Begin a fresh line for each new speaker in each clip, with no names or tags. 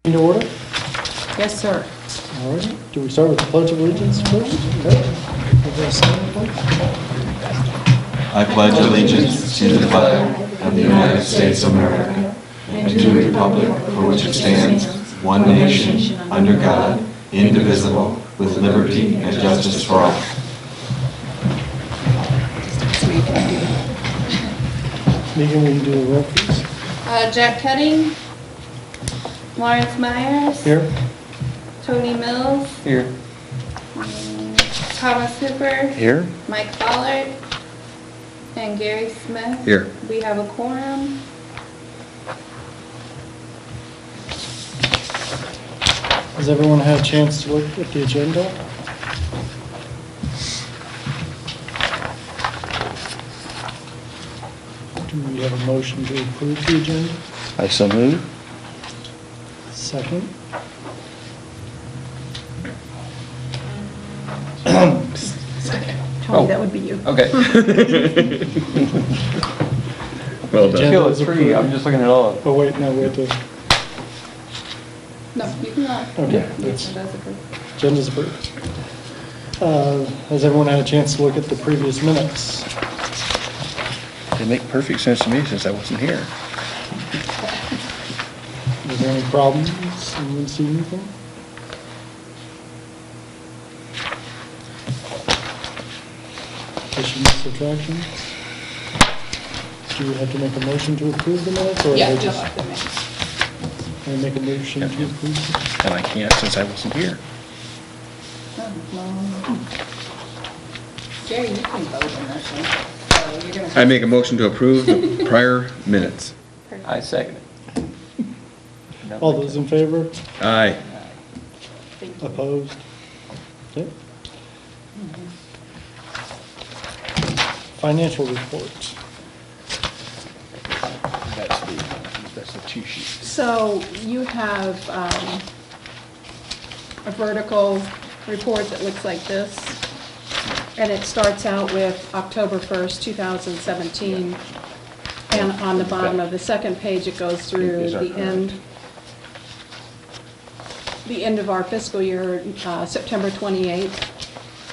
In order?
Yes, sir.
All right. Do we start with the Pledge of Allegiance first? Okay. Is there a sign, please?
I pledge allegiance to the flag of the United States of America and to the republic for which it stands, one nation, under God, indivisible, with liberty and justice for all.
Megan, will you do the roll, please?
Jack Cutting, Lawrence Myers,
Here.
Tony Mills,
Here.
Thomas Hooper,
Here.
Mike Pollard, and Gary Smith.
Here.
We have a quorum.
Has everyone had a chance to look at the agenda? Do we have a motion to approve the agenda?
I so move.
Second.
Tony, that would be you.
Okay. Well done.
Agenda
Kill
is
a tree,
approved.
I'm just looking at all of it.
Oh, wait, no, we have to,
No, you cannot.
okay,
Yes,
that's,
it does approve.
agenda's approved. Has everyone had a chance to look at the previous minutes?
They make perfect sense to me since I wasn't here.
Is there any problems? Anyone see anything? Additions, subtractions? Do we have to make a motion to approve the minutes, or
Yeah,
are they
you'll
just,
have to make.
can I make a motion to approve?
And I can't since I wasn't here.
Jerry, you can vote on this one. So you're gonna.
I make a motion to approve the prior minutes.
I second it.
All those in favor?
Aye.
Opposed? Okay. Financial report.
That's the cheat sheet.
So you have a vertical report that looks like this, and it starts out with October 1st, 2017. And on the bottom of the second page, it goes through the end of our fiscal year, September 28th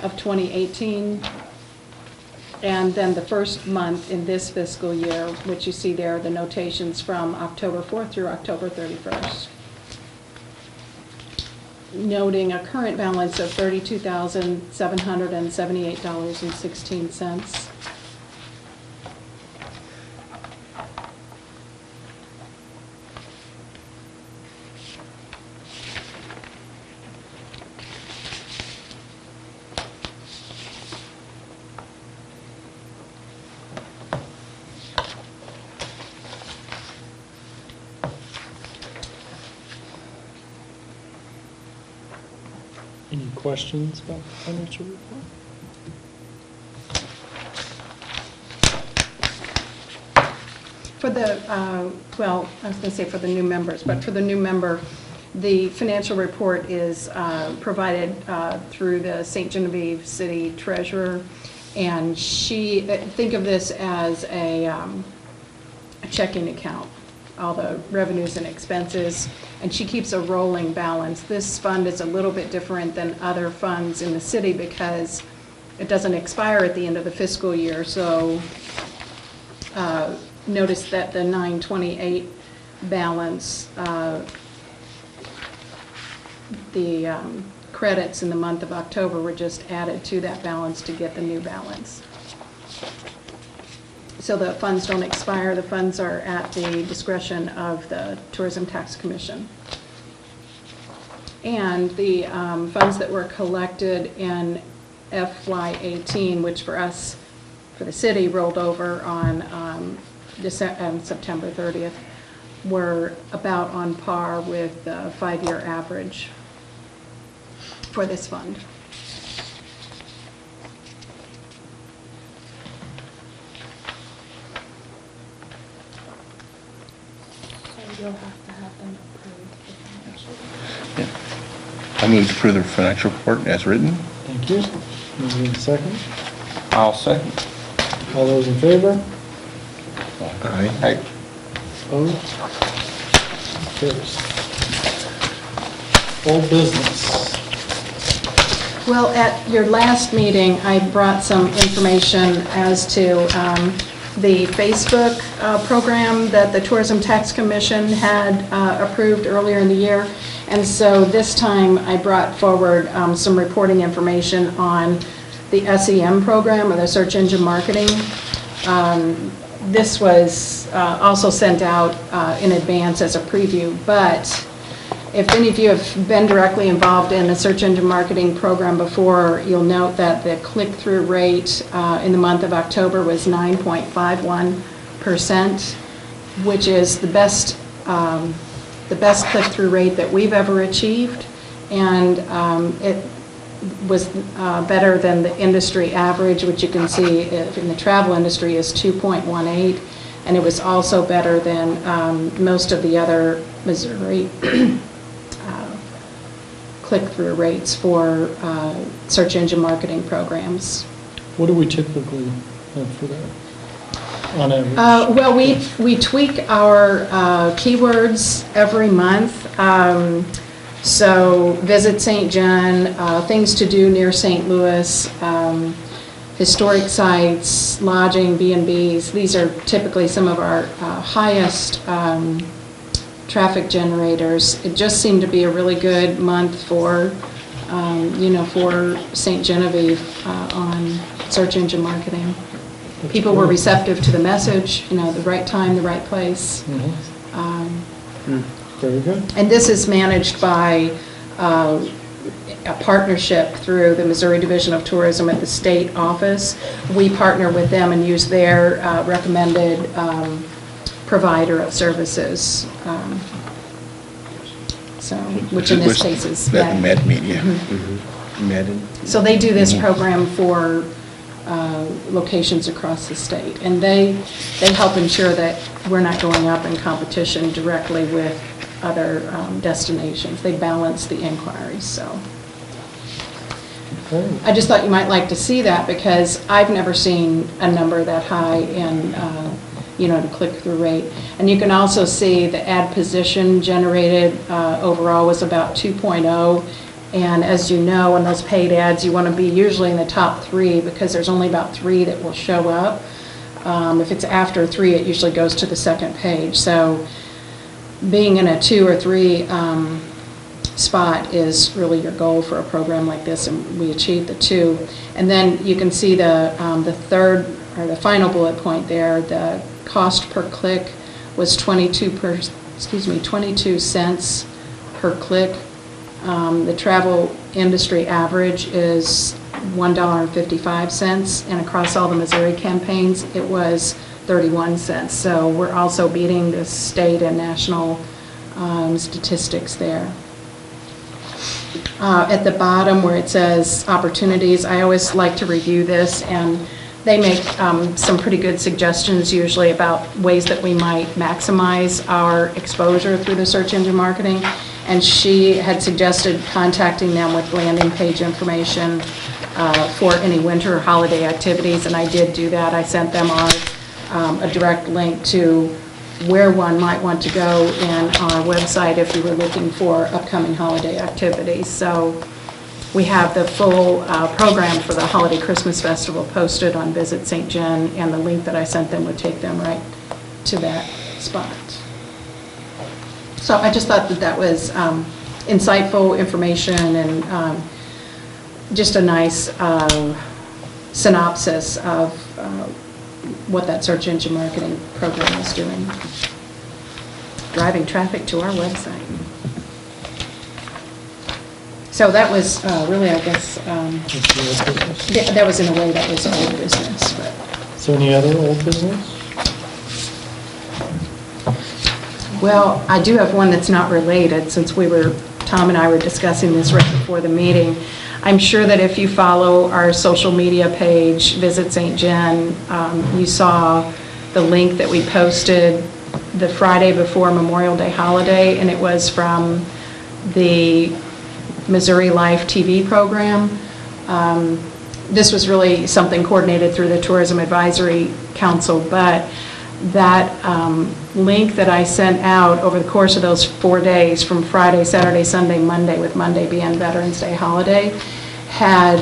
of 2018. And then the first month in this fiscal year, which you see there, the notations from October 4th through October 31st. Noting a current balance of $32,778.16.
Any questions about the financial report?
For the, well, I was going to say for the new members, but for the new member, the financial report is provided through the St. Genevieve City Treasurer, and she, think of this as a checking account, all the revenues and expenses, and she keeps a rolling balance. This fund is a little bit different than other funds in the city because it doesn't expire at the end of the fiscal year, so notice that the 9/28 balance, the credits in the month of October were just added to that balance to get the new balance. So the funds don't expire, the funds are at the discretion of the Tourism Tax Commission. And the funds that were collected in FY18, which for us, for the city, rolled over on September 30th, were about on par with the 5-year average for this fund.
You'll have to have them approve the financial.
Yeah. I move to approve the financial report as written.
Thank you. Moving second.
I'll second.
All those in favor?
Aye.
Hey,
Opposed? Carries. Old business.
Well, at your last meeting, I brought some information as to the Facebook program that the Tourism Tax Commission had approved earlier in the year. And so this time, I brought forward some reporting information on the SEM program, or the Search Engine Marketing. This was also sent out in advance as a preview, but if any of you have been directly involved in the search engine marketing program before, you'll note that the click-through rate in the month of October was 9.51%, which is the best click-through rate that we've ever achieved, and it was better than the industry average, which you can see in the travel industry is 2.18, and it was also better than most of the other Missouri click-through rates for search engine marketing programs.
What do we typically have for that, on average?
Well, we tweak our keywords every month. So visit St. John, things to do near St. Louis, historic sites, lodging, B&Bs. These are typically some of our highest traffic generators. It just seemed to be a really good month for, for St. Genevieve on search engine marketing. People were receptive to the message, the right time, the right place.
Very good.
And this is managed by a partnership through the Missouri Division of Tourism at the state office. We partner with them and use their recommended provider of services, which in this case is
MedMeet, yeah.
So they do this program for locations across the state, and they help ensure that we're not going up in competition directly with other destinations. They balance the inquiries, so.
Okay.
I just thought you might like to see that, because I've never seen a number that high in, the click-through rate. And you can also see the ad position generated overall was about 2.0. And as you know, in those paid ads, you want to be usually in the top 3, because there's only about 3 that will show up. If it's after 3, it usually goes to the second page. So being in a 2 or 3 spot is really your goal for a program like this, and we achieved the 2. And then you can see the third, or the final bullet point there, the cost per click was 22 cents per click. The travel industry average is $1.55, and across all the Missouri campaigns, it was 31 cents. So we're also beating the state and national statistics there. At the bottom where it says opportunities, I always like to review this, and they make some pretty good suggestions usually about ways that we might maximize our exposure through the search engine marketing. And she had suggested contacting them with landing page information for any winter or holiday activities, and I did do that. I sent them a direct link to where one might want to go in our website if you were looking for upcoming holiday activities. So we have the full program for the Holiday Christmas Festival posted on Visit St. John, and the link that I sent them would take them right to that spot. So I just thought that was insightful information, and just a nice synopsis of what that search engine marketing program is doing, driving traffic to our website. So that was really, I guess, that was in a way that was old business. But.
So any other old business?
Well, I do have one that's not related, since Tom and I were discussing this right before the meeting. I'm sure that if you follow our social media page, Visit St. John, you saw the link that we posted the Friday before Memorial Day holiday, and it was from the Missouri Life TV program. This was really something coordinated through the Tourism Advisory Council, but that link that I sent out over the course of those 4 days, from Friday, Saturday, Sunday, Monday, with Monday being Veterans Day holiday, had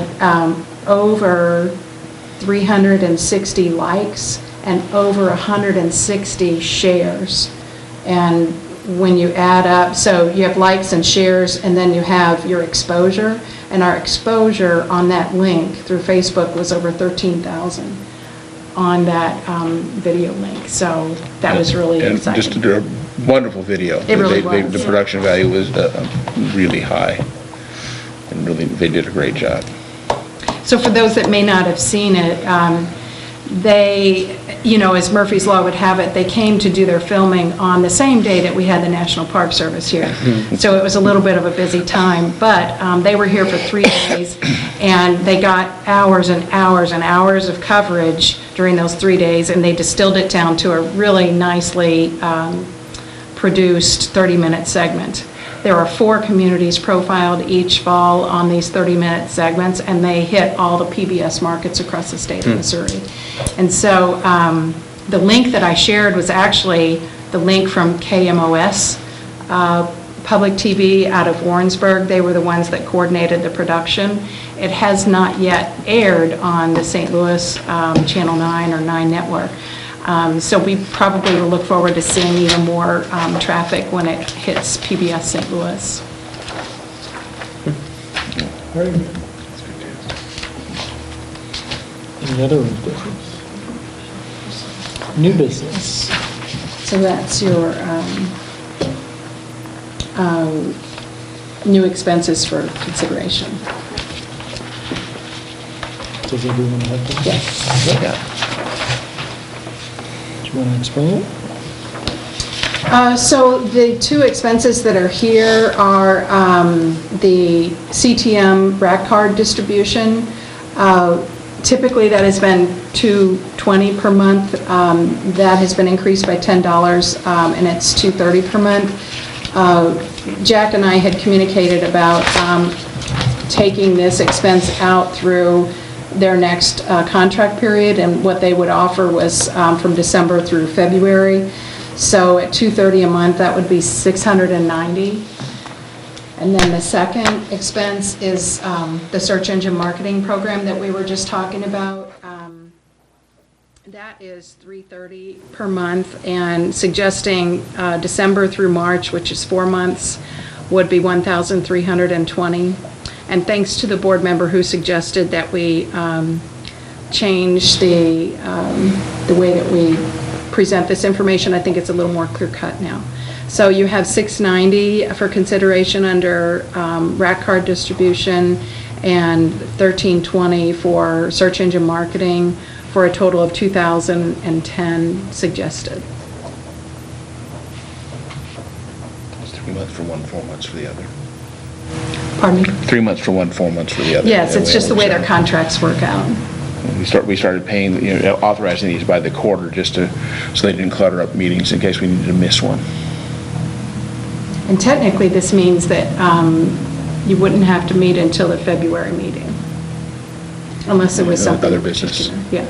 over 360 likes and over 160 shares. And when you add up, so you have likes and shares, and then you have your exposure, and our exposure on that link through Facebook was over 13,000 on that video link. So that was really
And
exciting.
just a wonderful video.
It really was.
The production value was really high, and really, they did a great job.
So for those that may not have seen it, they, as Murphy's Law would have it, they came to do their filming on the same day that we had the National Park Service here. So it was a little bit of a busy time, but they were here for 3 days, and they got hours and hours and hours of coverage during those 3 days, and they distilled it down to a really nicely produced 30-minute segment. There are 4 communities profiled each fall on these 30-minute segments, and they hit all the PBS markets across the state of Missouri. And so the link that I shared was actually the link from KMOS Public TV out of Warrensburg. They were the ones that coordinated the production. It has not yet aired on the St. Louis Channel 9 or 9 network. So we probably will look forward to seeing even more traffic when it hits PBS St. Louis.
Very good. Any other business? New business.
So that's your new expenses for consideration.
Does everyone have that?
Yes.
Yeah.
Do you want to explain it?
So the 2 expenses that are here are the CTM rack card distribution. Typically, that has been $220 per month. That has been increased by $10, and it's $230 per month. Jack and I had communicated about taking this expense out through their next contract period, and what they would offer was from December through February. So at $230 a month, that would be $690. And then the second expense is the search engine marketing program that we were just talking about. That is $330 per month, and suggesting December through March, which is 4 months, would be $1,320. And thanks to the board member who suggested that we change the way that we present this information, I think it's a little more clear-cut now. So you have $690 for consideration under rack card distribution, and $1,320 for search engine marketing, for a total of $2,010 suggested.
It's 3 months for one, 4 months for the other.
Pardon me?
3 months for one, 4 months for the other.
Yes, it's just the way their contracts work out.
We started paying, authorizing these by the quarter, just so they didn't clutter up meetings in case we needed to miss one.
And technically, this means that you wouldn't have to meet until the February meeting, unless it was something.
Other business.
Yeah.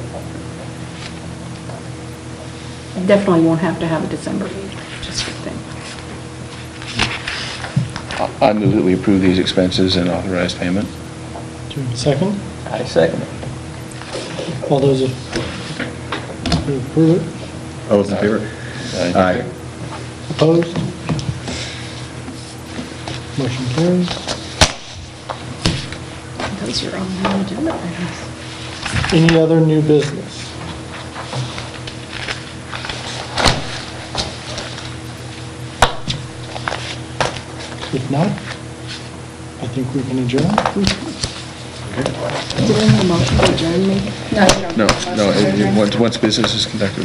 Definitely won't have to have a December meeting, just a thing.
I move that we approve these expenses and authorize payment.
Do you have a second?
I second it.
All those who approve it?
All those in favor? Aye.
Opposed? Motion carries.
Those are all new agenda items.
Any other new business? If not, I think we can adjourn.
Do we need a motion to adjourn, maybe? No, you don't.
No, once business is conducted,